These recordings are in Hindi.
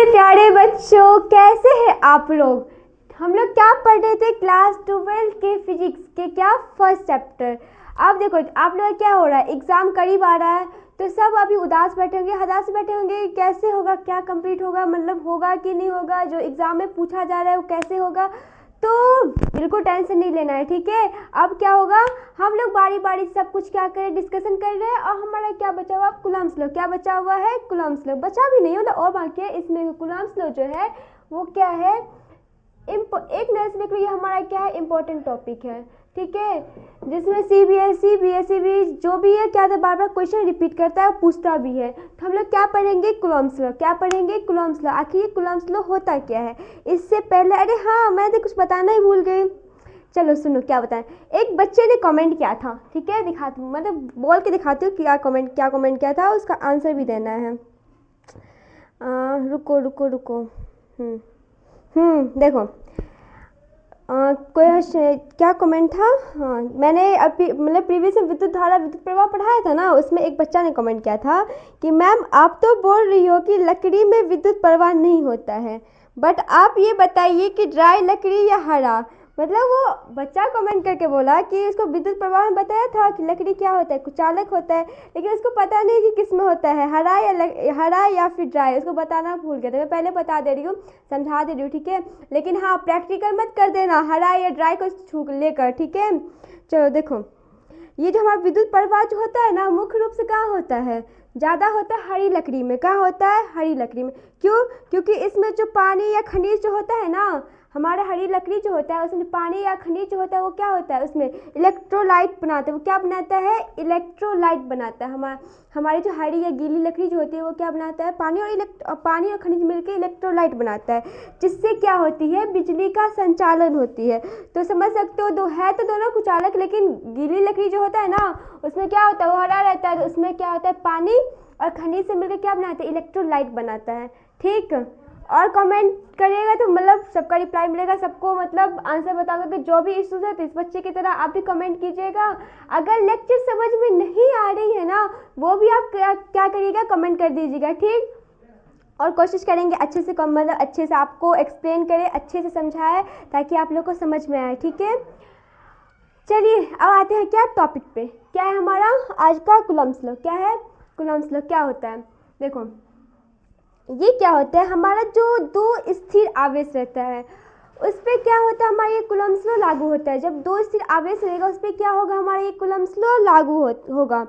प्यारे बच्चों, कैसे हैं आप लोग। हम लोग क्या पढ़ रहे थे क्लास 12 के फिजिक्स के क्या फर्स्ट चैप्टर। अब देखो आप लोग क्या हो रहा है, एग्जाम करीब आ रहा है तो सब अभी उदास बैठे होंगे, हताश बैठे होंगे। कैसे होगा, क्या कंप्लीट होगा, मतलब होगा कि नहीं होगा, जो एग्जाम में पूछा जा रहा है वो कैसे होगा। तो बिल्कुल टेंशन नहीं लेना है, ठीक है। अब क्या होगा, हम लोग बारी बारी सब कुछ क्या करें, डिस्कशन कर रहे हैं। और हमारा क्या बचा हुआ, कूलम्ब्स लॉ। क्या बचा हुआ है, कूलम्ब्स लॉ। बचा भी नहीं मतलब और बाकी है इसमें। कूलम्ब्स लॉ जो है वो क्या है, एक नए से लेकर ये हमारा क्या है, इम्पोर्टेंट टॉपिक है, ठीक है। जिसमें सीबीएसई बीएसई भी जो भी है क्या था, बार बार क्वेश्चन रिपीट करता है और पूछता भी है। तो हम लोग क्या पढ़ेंगे, कूलम्ब्स लॉ। क्या पढ़ेंगे, कूलम्ब्स लॉ। आखिर ये कूलम्ब्स लॉ होता क्या है। इससे पहले अरे हाँ, मैं तो कुछ बताना ही भूल गई। चलो सुनो क्या बताएं। एक बच्चे ने कमेंट किया था, ठीक है, दिखाती हूँ, मतलब बोल के दिखाती हूँ क्या कमेंट किया था, उसका आंसर भी देना है। रुको रुको रुको। देखो क्या कमेंट था। हाँ, मैंने अभी मतलब प्रीवियस में विद्युत धारा विद्युत प्रवाह पढ़ाया था ना, उसमें एक बच्चा ने कमेंट किया था कि मैम आप तो बोल रही हो कि लकड़ी में विद्युत प्रवाह नहीं होता है, बट आप ये बताइए कि ड्राई लकड़ी या हरा। मतलब वो बच्चा कमेंट करके बोला कि उसको विद्युत प्रवाह में बताया था कि लकड़ी क्या होता है, कुचालक होता है, लेकिन उसको पता नहीं कि किस में होता है, हरा या फिर ड्राई। उसको बताना भूल गया था। मैं पहले बता दे रही हूँ, समझा दे रही हूँ, ठीक है। लेकिन हाँ, प्रैक्टिकल मत कर देना हरा या ड्राई को छू लेकर, ठीक है। चलो देखो, ये जो हमारा विद्युत प्रवाह जो होता है ना, मुख्य रूप से कहाँ होता है, ज़्यादा होता है हरी लकड़ी में। कहाँ होता है, हरी लकड़ी में। क्यों, क्योंकि इसमें जो पानी या खनिज जो होता है ना, हमारा हरी लकड़ी जो होता है उसमें पानी या खनिज जो होता है वो क्या होता है, उसमें इलेक्ट्रोलाइट बनाता है। वो क्या बनाता है, इलेक्ट्रोलाइट बनाता है। हमारी जो हरी या गीली लकड़ी जो होती है वो क्या बनाता है, पानी और खनिज मिलकर इलेक्ट्रोलाइट बनाता है, जिससे क्या होती है, बिजली का संचालन होती है। तो समझ सकते हो, तो दोनों कुचालक, लेकिन गीली लकड़ी जो होता है ना उसमें क्या होता है, वो हरा रहता है, तो उसमें क्या होता है, पानी और खनिज से मिलकर क्या बनाता है, इलेक्ट्रोलाइट बनाता है, ठीक। और कमेंट करिएगा तो मतलब सबका रिप्लाई मिलेगा सबको, मतलब आंसर बताओगे। कि जो भी इश्यूज है तो इस बच्चे की तरह आप भी कमेंट कीजिएगा। अगर लेक्चर समझ में नहीं आ रही है ना, वो भी आप क्या करिएगा, कमेंट कर दीजिएगा, ठीक। और कोशिश करेंगे अच्छे से मतलब अच्छे से आपको एक्सप्लेन करें, अच्छे से समझाए, ताकि आप लोग को समझ में आए, ठीक है। चलिए अब आते हैं क्या टॉपिक पे। क्या है हमारा आज का, कूलम्ब्स लॉ। क्या है, कूलम्ब्स लॉ क्या होता है। देखो ये क्या होता है, हमारा जो दो स्थिर आवेश रहता है उस पर क्या होता है, हमारा ये कूलम्ब्स लॉ लागू होता है। जब दो स्थिर आवेश रहेगा उस पर क्या होगा, हमारा ये कूलम्ब्स लॉ लागू होगा।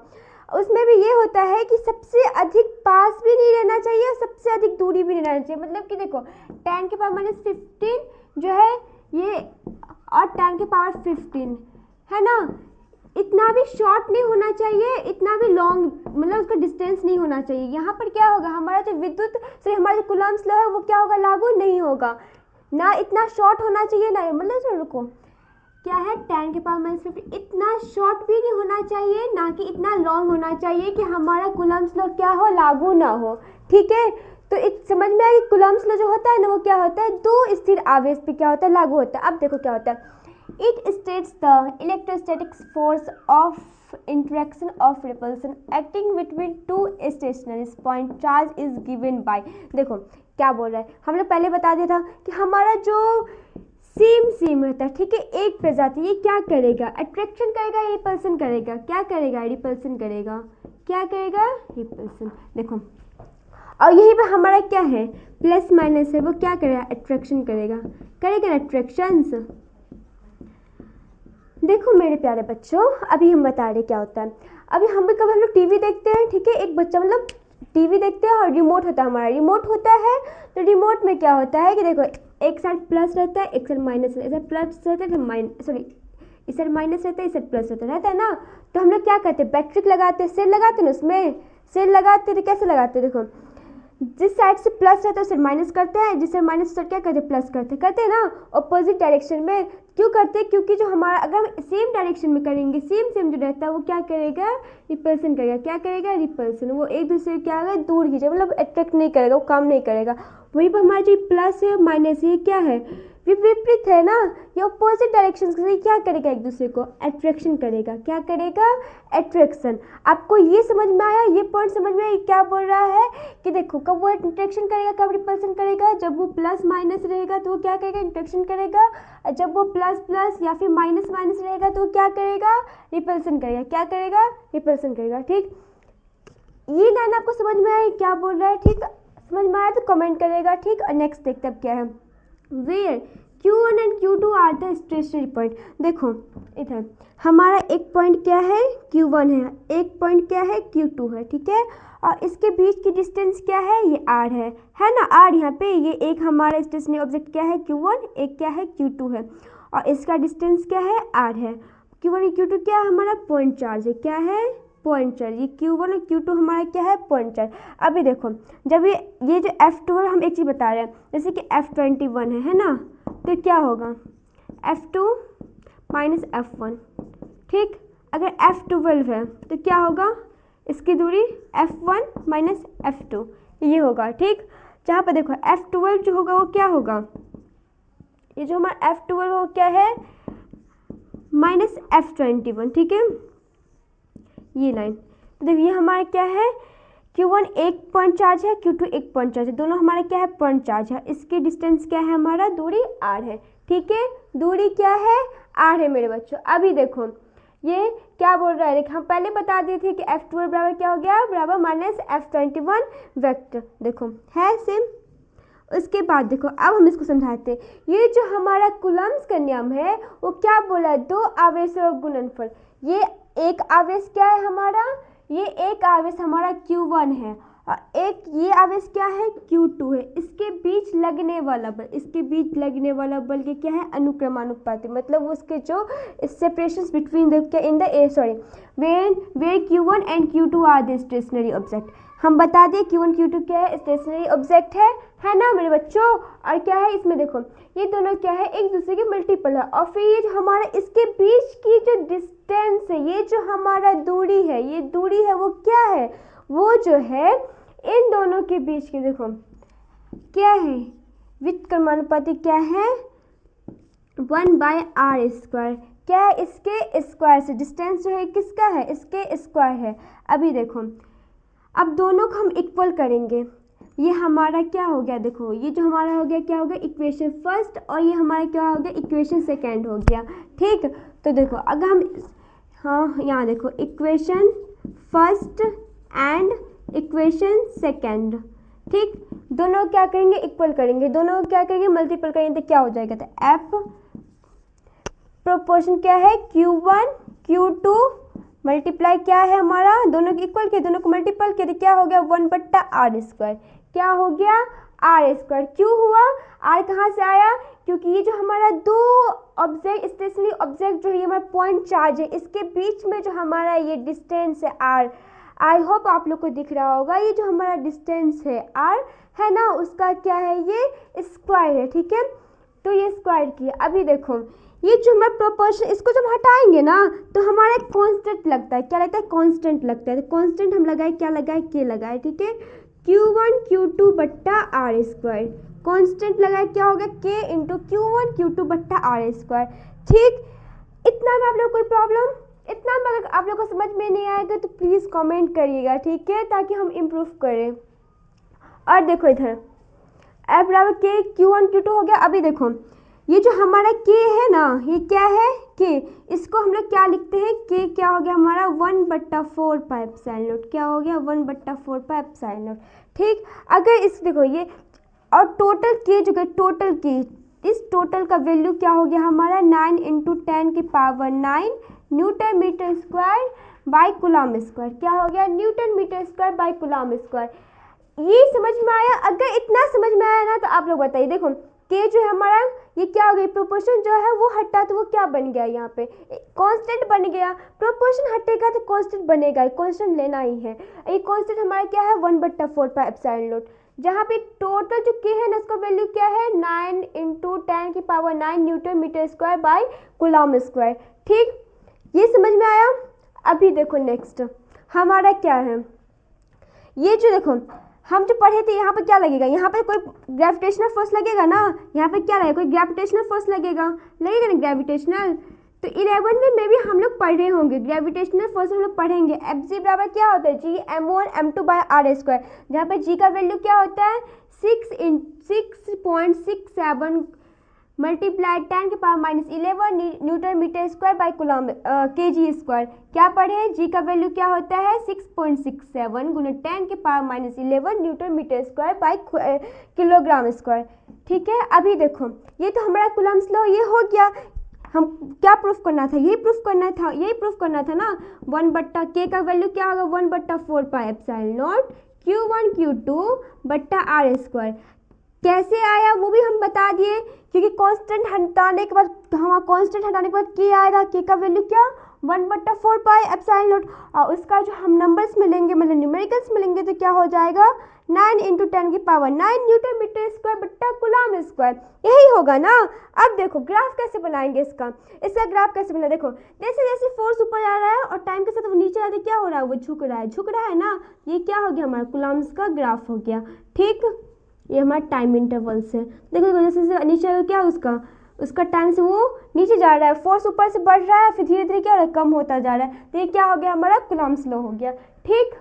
उसमें भी ये होता है कि सबसे अधिक पास भी नहीं रहना चाहिए, सबसे अधिक दूरी भी नहीं रहना चाहिए। मतलब कि देखो 10 के पावर -15 जो है ये, और 10 के पावर 15 है ना, इतना भी शॉर्ट नहीं होना चाहिए, इतना भी लॉन्ग, मतलब उसका डिस्टेंस नहीं होना चाहिए। यहाँ पर क्या होगा, हमारा जो हमारा जो कूलम्ब्स लॉ है वो क्या होगा, लागू नहीं होगा। ना इतना शॉर्ट होना चाहिए, ना मतलब रुको क्या है, 10 के पावर -15 इतना शॉर्ट भी नहीं होना चाहिए, ना कि इतना लॉन्ग होना चाहिए कि हमारा कूलम्ब्स लॉ क्या हो, लागू ना हो, ठीक है। तो समझ में आया कि कूलम्ब्स लॉ जो होता है ना वो क्या होता है, दो स्थिर आवेश पे क्या होता है, लागू होता है। अब देखो क्या होता है, it states the electrostatic force of interaction of repulsion acting between two stationary point charge is given by। देखो क्या बोल रहा है, हम लोग पहले बता दिया था कि हमारा जो सेम रहता है, ठीक है, एक प्रजाति, ये क्या करेगा, अट्रैक्शन करेगा या रिपल्सन करेगा, क्या करेगा, रिपल्सन करेगा, क्या करेगा, रिपल्सन। देखो और यही पे हमारा क्या है, प्लस माइनस है, वो क्या करेगा, अट्रैक्शन करेगा ना, अट्रैक्शंस। देखो मेरे प्यारे बच्चों, अभी हम बता रहे क्या होता है। अभी हम लोग टीवी देखते हैं, ठीक है, एक बच्चा मतलब टीवी देखते हैं और रिमोट होता है, हमारा रिमोट होता है। तो रिमोट में क्या होता है कि देखो एक साइड प्लस रहता है, एक साइड माइनस रहता है, इधर प्लस रहता है, इस साइड माइनस रहता है, इस साइड प्लस रहता है ना। तो हम लोग क्या करते हैं, बैटरी लगाते हैं, सेल लगाते हैं ना, उसमें सेल लगाते हैं। तो कैसे लगाते हैं, देखो जिस साइड से प्लस रहता है उसे माइनस करते हैं, जिससे माइनस से क्या करते हैं, प्लस करते हैं ना, ऑपोजिट डायरेक्शन में। क्यों करते हैं, क्योंकि जो हमारा अगर हम सेम डायरेक्शन में करेंगे, सेम जो रहता है वो क्या करेगा, रिपल्सन करेगा। क्या करेगा, रिपल्सन। वो एक दूसरे क्या होगा, दूर खींचेगा, मतलब अट्रैक्ट नहीं करेगा, वो काम नहीं करेगा। वहीं पर हमारा जो प्लस है माइनस, ये क्या है, विपरीत है ना, ये अपोजिट डायरेक्शन से क्या करेगा, एक दूसरे को अट्रैक्शन करेगा। क्या करेगा, अट्रैक्शन। आपको ये समझ में आया, ये पॉइंट समझ में आया क्या बोल रहा है कि देखो कब वो अट्रैक्शन करेगा, कब रिपल्सन करेगा, जब वो प्लस माइनस रहेगा तो वो क्या करेगा, अट्रैक्शन करेगा। जब वो प्लस प्लस या फिर माइनस माइनस रहेगा तो क्या करेगा, रिपल्सन करेगा। क्या करेगा, रिपल्सन करेगा। ठीक, ये लाइन आपको समझ में आया क्या बोल रहा है। ठीक, समझ में आया तो कमेंट करेगा। ठीक, और नेक्स्ट देखते अब क्या है, where Q1 and Q2 are the stationary point. देखो इधर हमारा एक पॉइंट क्या है, Q1 है, एक पॉइंट क्या है, Q2 है। ठीक है, और इसके बीच की डिस्टेंस क्या है, ये R है ना, R यहाँ पे। ये एक हमारा स्टेशनरी ऑब्जेक्ट क्या है, Q1, एक क्या है, Q2 है, और इसका डिस्टेंस क्या है, R है। Q1 और Q2 क्या है, हमारा पॉइंट चार्ज है। क्या है, पॉइंट चार्ज। ये Q1 और Q2 हमारा क्या है, पॉइंट चार्ज। अभी देखो जब ये जो F2 है, हम एक चीज़ बता रहे हैं, जैसे कि F21 है ना, तो क्या होगा, F2 माइनस F1। ठीक, अगर F12 है तो क्या होगा, इसकी दूरी F1 माइनस F2 ये होगा। ठीक, जहाँ पर देखो F12 जो होगा वो क्या होगा, ये जो हमारा F12 वो क्या है, माइनस F21। ठीक है, ये लाइन। तो देखिए ये हमारा क्या है, Q1 एक पॉइंट चार्ज है, Q2 एक पॉइंट चार्ज है, दोनों हमारे क्या है, पॉइंट चार्ज है। इसकी डिस्टेंस क्या है, हमारा दूरी R है। ठीक है, दूरी क्या है, R है मेरे बच्चों। अभी देखो ये क्या बोल रहा है, देखो हम पहले बता दिए थे कि F12 बराबर क्या हो गया, बराबर माइनस F21 वेक्टर। देखो है सेम। उसके बाद देखो अब हम इसको समझाते हैं। ये जो हमारा कूलम्ब्स का नियम है वो क्या बोला है, दो आवेशों का गुणनफल। ये एक आवेश क्या है हमारा, ये एक आवेश हमारा Q1 है, और एक ये आवेश क्या है, Q2 है। इसके बीच लगने वाला बल, इसके बीच लगने वाला बल के क्या है, अनुक्रमानुपाती। मतलब उसके जो separation between the in the sorry where Q1 and Q2 are the stationary object. हम बता दें Q1 Q2 क्या है, स्टेशनरी ऑब्जेक्ट है ना मेरे बच्चों। और क्या है इसमें देखो, ये दोनों क्या है, एक दूसरे के मल्टीपल है। और फिर ये जो हमारा इसके बीच की जो डिस्टेंस है, ये जो हमारा दूरी है, ये दूरी है वो क्या है, वो जो है इन दोनों के बीच की देखो क्या है, व्युत्क्रमानुपाती क्या है, 1/r²। क्या है, इसके स्क्वायर से। डिस्टेंस जो है किसका है, इसके स्क्वायर है। अभी देखो अब दोनों को हम इक्वल करेंगे। ये हमारा क्या हो गया, देखो ये जो हमारा हो गया क्या हो गया, इक्वेशन फर्स्ट, और ये हमारा क्या हो गया, इक्वेशन सेकेंड हो गया। ठीक, तो देखो अगर हम हाँ यहाँ देखो equation first and equation second. ठीक, दोनों क्या करेंगे, इक्वल करेंगे, दोनों क्या करेंगे, मल्टीपल करेंगे, तो क्या हो जाएगा, तो F प्रोपोर्शन क्या है, Q1 Q2 मल्टीप्लाई क्या है हमारा, दोनों को इक्वल किया, दोनों को मल्टीपल किया, तो क्या हो गया, 1/r²। क्या हो गया, R²। क्यों हुआ, R कहाँ से आया, क्योंकि ये जो हमारा दो ऑब्जेक्ट स्टेशनरी ऑब्जेक्ट जो है, ये हमारा पॉइंट चार्ज है, इसके बीच में जो हमारा ये डिस्टेंस है R, आई होप आप लोग को दिख रहा होगा, ये जो हमारा डिस्टेंस है R है ना, उसका क्या है, ये स्क्वायर है। ठीक है, तो ये स्क्वायर किया। अभी देखो ये जो हमारा प्रोपोर्शन, इसको जब हटाएंगे ना तो हमारा एक कांस्टेंट लगता है। क्या लगता है, कांस्टेंट लगता है। तो कांस्टेंट हम लगाए, क्या लगाए, के लगाए। ठीक है, Q1 Q2/r²। कांस्टेंट लगाए, क्या हो गया, के इंटू Q1 Q2/r²। ठीक, इतना में आप लोग कोई प्रॉब्लम, इतना में अगर आप लोग को समझ में नहीं आएगा तो प्लीज़ कमेंट करिएगा। ठीक है, ताकि हम इम्प्रूव करें। और देखो इधर F बराबर के Q1 Q2 हो गया। अभी देखो ये जो हमारा K है ना, ये क्या है, K, इसको हम लोग क्या लिखते हैं, K क्या हो गया हमारा, 1/4πε0। क्या हो गया, 1/4πε0। ठीक, अगर इस देखो ये और टोटल K जो है, टोटल K, इस टोटल का वैल्यू क्या हो गया हमारा, 9 × 10⁹ newton metre square by coulomb square. क्या हो गया, newton metre square by coulomb square. ये समझ में आया, अगर इतना समझ में आया ना तो आप लोग बताइए। देखो के जो है हमारा, ये क्या हो गया, प्रोपोर्शन जो है वो हटा तो वो क्या बन गया, यहाँ पे कांस्टेंट बन गया। प्रोपोर्शन हटेगा तो कांस्टेंट बनेगा, कांस्टेंट लेना ही है। ये कांस्टेंट हमारा क्या है, 1/4πε0। जहाँ पे टोटल जो के है ना, उसका वैल्यू क्या है, 9 × 10⁹ newton metre square by coulomb square. ठीक, ये समझ में आया। अभी देखो नेक्स्ट हमारा क्या है, ये जो देखो हम जो पढ़े थे यहाँ पे क्या लगेगा, यहाँ पे कोई ग्रेविटेशनल फोर्स लगेगा ना, यहाँ पे क्या लगेगा, कोई ग्रेविटेशनल फोर्स लगेगा ना ग्रेविटेशनल। तो 11 में भी हम लोग पढ़ रहे होंगे ग्रेविटेशनल फोर्स हम लोग पढ़ेंगे। एफ जी बराबर क्या होता है, जी m1m2/r², जहाँ पे जी का वैल्यू क्या होता है 6.67 multiply 10⁻11 newton metre square by coulomb kg square. क्या पढ़े, जी का वैल्यू क्या होता है 6.67 गुना 10⁻11 newton metre square by kilogram square. ठीक है, अभी देखो ये तो हमारा कूलम्स लॉ ये हो गया। हम क्या प्रूफ करना था, यही प्रूफ करना था ना। 1/k का वैल्यू क्या होगा 1/4πε0 Q1 Q2 बट्टा r²। कैसे आया वो भी हम बता दिए, क्योंकि कांस्टेंट हटाने के बाद k आएगा, k का वैल्यू क्या 1/4πε0, और उसका जो हम नंबर्स मिलेंगे मतलब न्यूमेरिकल्स मिलेंगे तो क्या हो जाएगा 9 × 10⁹ न्यूटन मीटर स्क्वायर बट्टा कूलम स्क्वायर। यही होगा ना। अब देखो ग्राफ कैसे बनाएंगे इसका ग्राफ कैसे बना, देखो जैसे जैसे फोर्स ऊपर आ रहा है और टाइम के साथ वो नीचे आते क्या हो रहा है, वो झुक रहा है ना। ये क्या हो गया हमारा कूलम्स का ग्राफ हो गया। ठीक, ये हमारा टाइम इंटरवल से देखो जैसे नीचे क्या उसका टाइम से वो नीचे जा रहा है, फोर्स ऊपर से बढ़ रहा है, फिर धीरे धीरे क्या हो रहा है कम होता जा रहा है। तो ये क्या हो गया हमारा कूलम्स लॉ हो गया। ठीक,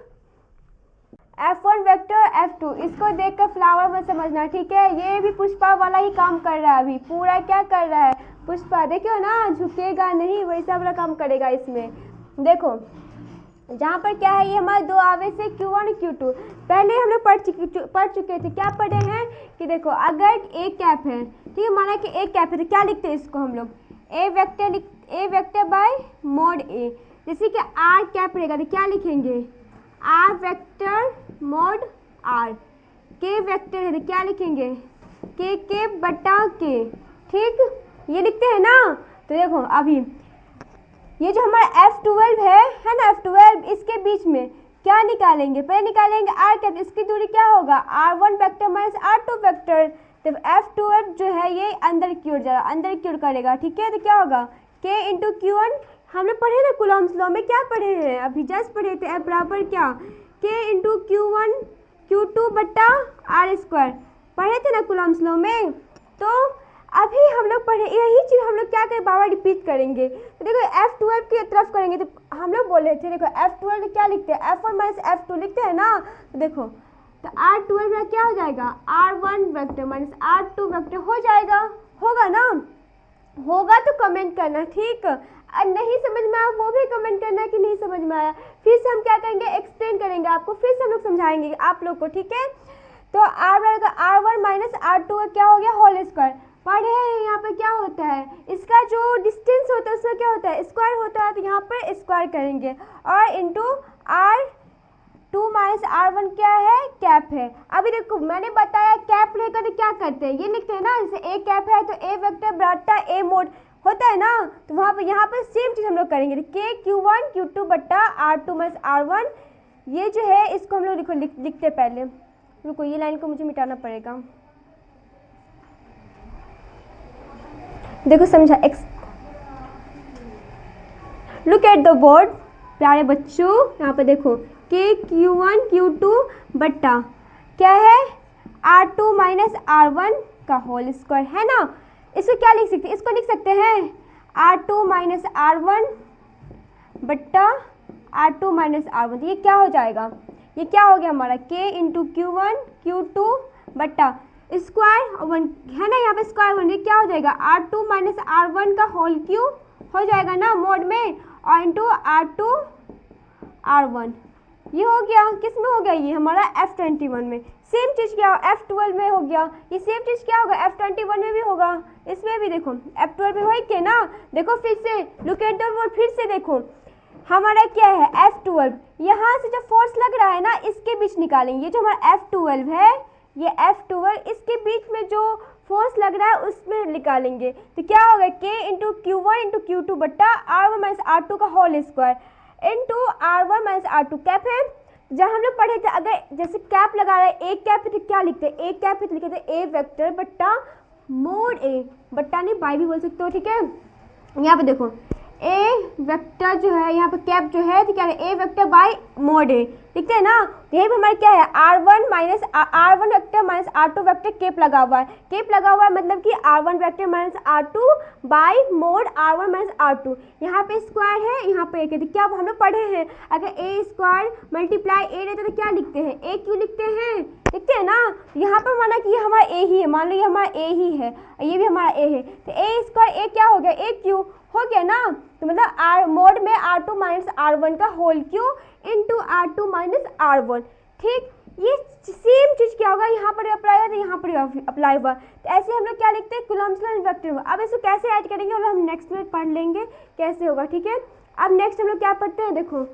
F1 वेक्टर F2 इसको देखकर फ्लावर में समझना। ठीक है, ये भी पुष्पा वाला ही काम कर रहा है, अभी पूरा क्या कर रहा है पुष्पा, देखियो ना झुकेगा नहीं, वैसा वाला काम करेगा इसमें। देखो जहाँ पर क्या है, ये हमारे दो आवेश है Q1 Q2। पहले हम लोग पढ़ चुके थे, क्या पढ़े हैं कि देखो अगर ए कैप है, ठीक है, माना कि ए कैप है तो क्या लिखते हैं इसको हम लोग ए वेक्टर बाय मोड ए। जैसे कि आर कैप रहेगा तो क्या लिखेंगे आर वेक्टर मोड आर। के वेक्टर है तो क्या लिखेंगे के बटा के। ठीक, ये लिखते हैं ना। तो देखो अभी ये जो हमारा F12 है ना, F12 इसके बीच में क्या निकालेंगे, पहले निकालेंगे आर कैप, इसकी दूरी क्या होगा r1 vector minus r2 vector. तो F12 जो है ये अंदर की ओर जा रहा, अंदर की ओर करेगा। ठीक है, तो क्या होगा k × Q1, हम लोग पढ़े ना कूलम्स लॉ में, क्या पढ़े हैं अभी जस्ट पढ़े थे, F बराबर क्या k × Q1 Q2 बट्टा r², पढ़े थे ना कूलम्स लॉ में। तो अभी हम लोग पढ़े यही चीज़ हम लोग क्या करें बाबा रिपीट करेंगे। तो देखो F12 की तरफ करेंगे, तो हम लोग बोल रहे थे देखो F12 में क्या लिखते हैं F1 माइनस F2 लिखते हैं ना। तो देखो तो R12 में क्या हो जाएगा R1 vector minus R2 vector हो जाएगा, होगा ना। होगा तो कमेंट करना। ठीक, नहीं समझ में आया वो भी कमेंट करना कि नहीं समझ में आया। फिर से हम क्या करेंगे एक्सप्लेन करेंगे आपको, फिर से हम लोग समझाएंगे आप लोग को। ठीक है, तो R1 माइनस R2 का क्या हो गया होल स्क्वायर। पढ़े हैं यहाँ पर क्या होता है, इसका जो डिस्टेंस होता है उसका क्या होता है स्क्वायर होता है, तो यहाँ पर स्क्वायर करेंगे और इंटू R2 माइनस R1 क्या है कैप है। अभी देखो मैंने बताया कैप रहेगा तो क्या करते हैं ये लिखते हैं ना, जैसे ए कैप है तो ए वेक्टर बट्टा ए मोड होता है ना, तो वहाँ पर यहाँ पर सेम चीज़ हम लोग करेंगे के Q1 Q2 बट्टा R2 माइनस R1। ये जो है इसको हम लोग लिखते पहले, रुको ये लाइन को मुझे मिटाना पड़ेगा। देखो समझा, लुक एट द बोर्ड प्यारे बच्चों, यहाँ पे देखो के Q1 Q2 बट्टा क्या है R2 माइनस R1 का होल स्क्वायर है ना। इसको क्या लिख सकते हैं, इसको लिख सकते हैं R2 माइनस R1 बट्टा R2 माइनस R1। ये क्या हो जाएगा, ये क्या हो गया हमारा k × Q1 Q2 बट्टा स्क्वायर 1 है ना, यहाँ पे स्क्वायर 1, ये क्या हो जाएगा R2 माइनस R1 का होल क्यूब हो जाएगा ना मोड में, और इंटू R2 R1। ये हो गया, किस में हो गया ये हमारा F21 में। सेम चीज़ क्या F12 में हो गया, ये सेम चीज़ क्या होगा F21 में भी होगा, इसमें भी देखो F12 में वही के ना। देखो फिर से लुक एट द बोर्ड, फिर से देखो हमारा क्या है F12, यहाँ से जो फोर्स लग रहा है ना इसके बीच निकालेंगे। ये जो हमारा F12 है, ये F12 इसके बीच में जो फोर्स लग रहा है उसमें निकालेंगे। तो क्या होगा k × Q1 × Q2 बट्टा R1 माइनस R2 का whole square into R1 minus R2 cap है। जब हम लोग पढ़े थे अगर जैसे कैप लगा रहा है एक कैप है तो क्या लिखते हैं, एक कैप है तो लिखते हैं ए वेक्टर बट्टा मोड ए, बट्टा नहीं बाई भी बोल सकते हो। ठीक है, यहाँ पे देखो ए वेक्टर जो है यहाँ पे कैप जो है तो क्या है A vector by mod A. लिखते हैं ना। यही पर हमारा क्या है, R1 minus R1 vector minus R2 vector cap लगा हुआ है। केप लगा हुआ है मतलब कि R1 vector minus R2 by mode R1 minus R2। यहाँ पे स्क्वायर है, यहाँ पे एक है, तो क्या हम लोग पढ़े हैं, अगर ए स्क्वायर मल्टीप्लाई ए रहता तो क्या लिखते हैं, ए क्यों लिखते हैं, लिखते हैं ना। यहाँ पर माना कि ये हमारा ए ही है, मान लो ये हमारा ए ही है, ये भी हमारा ए है, तो ए स्क्वायर ए क्या हो गया, ए क्यू हो गया ना। तो मतलब आर मोड में R2 माइनस R1 का whole Q into R2 minus R1। ठीक, ये सेम चीज़ क्या होगा, यहाँ पर अप्लाई हुआ तो यहाँ पर अप्लाई हुआ, तो ऐसे हम लोग क्या लिखते हैं, कूलम्ब्स लॉ वेक्टर हुआ। अब इसको कैसे ऐड करेंगे और हम नेक्स्ट में पढ़ लेंगे कैसे होगा। ठीक है, अब नेक्स्ट हम लोग क्या पढ़ते हैं, देखो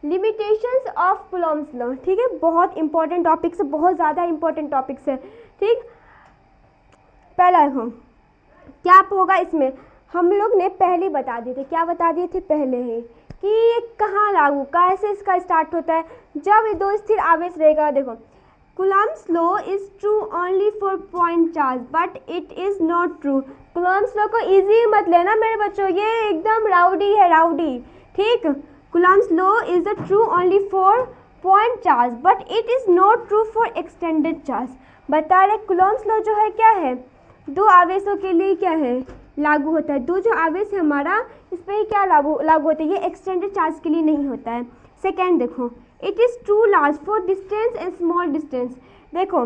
लिमिटेशंस ऑफ कूलम्ब्स लॉ। ठीक है, बहुत इंपॉर्टेंट टॉपिक्स है, बहुत ज़्यादा इंपॉर्टेंट टॉपिक्स है। ठीक, पहला देखो क्या होगा, इसमें हम लोग ने पहले बता दिए थे, क्या बता दिए थे पहले ही, कि ये कहाँ लागू, कैसे इसका स्टार्ट होता है, जब ये दो स्थिर आवेश रहेगा। देखो Coulomb's law is true only for point charge but it is not true. Coulomb's law को इजी मत लेना मेरे बच्चों, ये एकदम राउडी है, राउडी। ठीक, Coulomb's law is the true only for point charge but it is not true for extended charge. बता रहे कूलम्ब्स लॉ जो है क्या है, दो आवेशों के लिए क्या है, लागू होता है। दो जो आवेश है हमारा, इस पर ही क्या लागू होता है, ये एक्सटेंडेड चार्ज के लिए नहीं होता है। सेकेंड देखो, it is true large for distance and small distance. देखो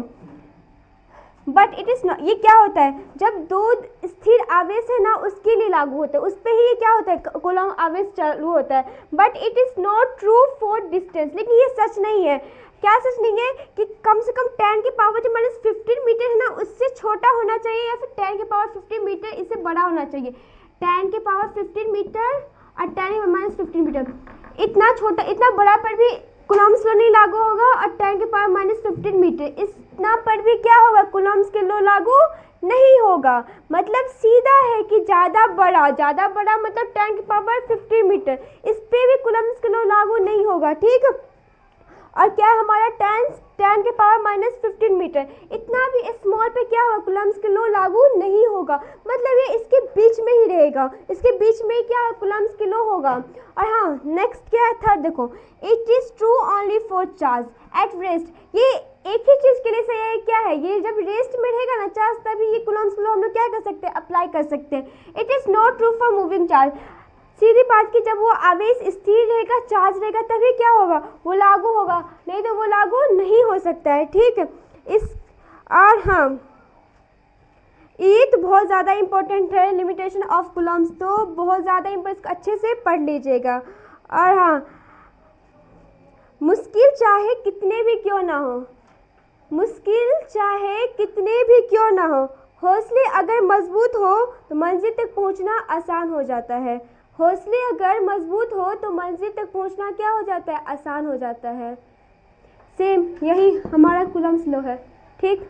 बट इट इज़ नॉट, ये क्या होता है, जब दो स्थिर आवेश है ना उसके लिए लागू होता है, उस पर ही ये क्या होता है, कूलम्ब आवेश चालू होता है। But it is not true for distance, लेकिन ये सच नहीं है। क्या सच नहीं है, कि कम से कम 10 की पावर जो माइनस 15 मीटर है ना उससे छोटा होना चाहिए, या फिर 10 की पावर 15 मीटर इससे बड़ा होना चाहिए। 10 की पावर 15 मीटर और 10 की माइनस 15 मीटर, इतना छोटा इतना बड़ा पर भी कूलम्ब्स लॉ नहीं लागू होगा, और 10 की पावर माइनस 15 मीटर इतना पर भी क्या होगा, कूलम्ब्स के लॉ लागू नहीं होगा। मतलब सीधा है कि ज़्यादा बड़ा मतलब 10 की पावर 15 मीटर, इस पर भी कूलम्ब्स के लॉ लागू नहीं होगा। ठीक, और क्या हमारा 10 के पावर माइनस 15 मीटर, इतना भी स्मॉल पे क्या होगा, कूलम्ब्स के लॉ लागू नहीं होगा। मतलब ये इसके बीच में ही रहेगा, इसके बीच में ही क्या कूलम्ब्स के लॉ होगा। और हाँ, नेक्स्ट क्या है, थर्ड देखो, it is true only for charge at rest. ये एक ही चीज़ के लिए सही है, क्या है, ये जब रेस्ट में रहेगा ना चार्ज, तभी ये कूलम्ब्स के लॉ हम लोग क्या कर सकते हैं, अप्लाई कर सकते हैं। It is not true for moving charge, सीधी बात की जब वो आवेश स्थिर रहेगा, चार्ज रहेगा, तभी क्या होगा, वो लागू होगा, नहीं तो वो लागू नहीं हो सकता है। ठीक है, इस और हाँ, ये तो बहुत ज़्यादा इम्पोर्टेंट है, लिमिटेशन ऑफ कूलम्ब्स, तो बहुत ज़्यादा अच्छे से पढ़ लीजिएगा। और हाँ, मुश्किल चाहे कितने भी क्यों ना हो, मुश्किल चाहे कितने भी क्यों ना हो, हौसले अगर मजबूत हो तो मंजिल तक पहुंचना आसान हो जाता है। हौसले अगर मजबूत हो तो मंजिल तक पहुंचना क्या हो जाता है, आसान हो जाता है। सेम यही हमारा कूलम्ब्स लॉ है। ठीक।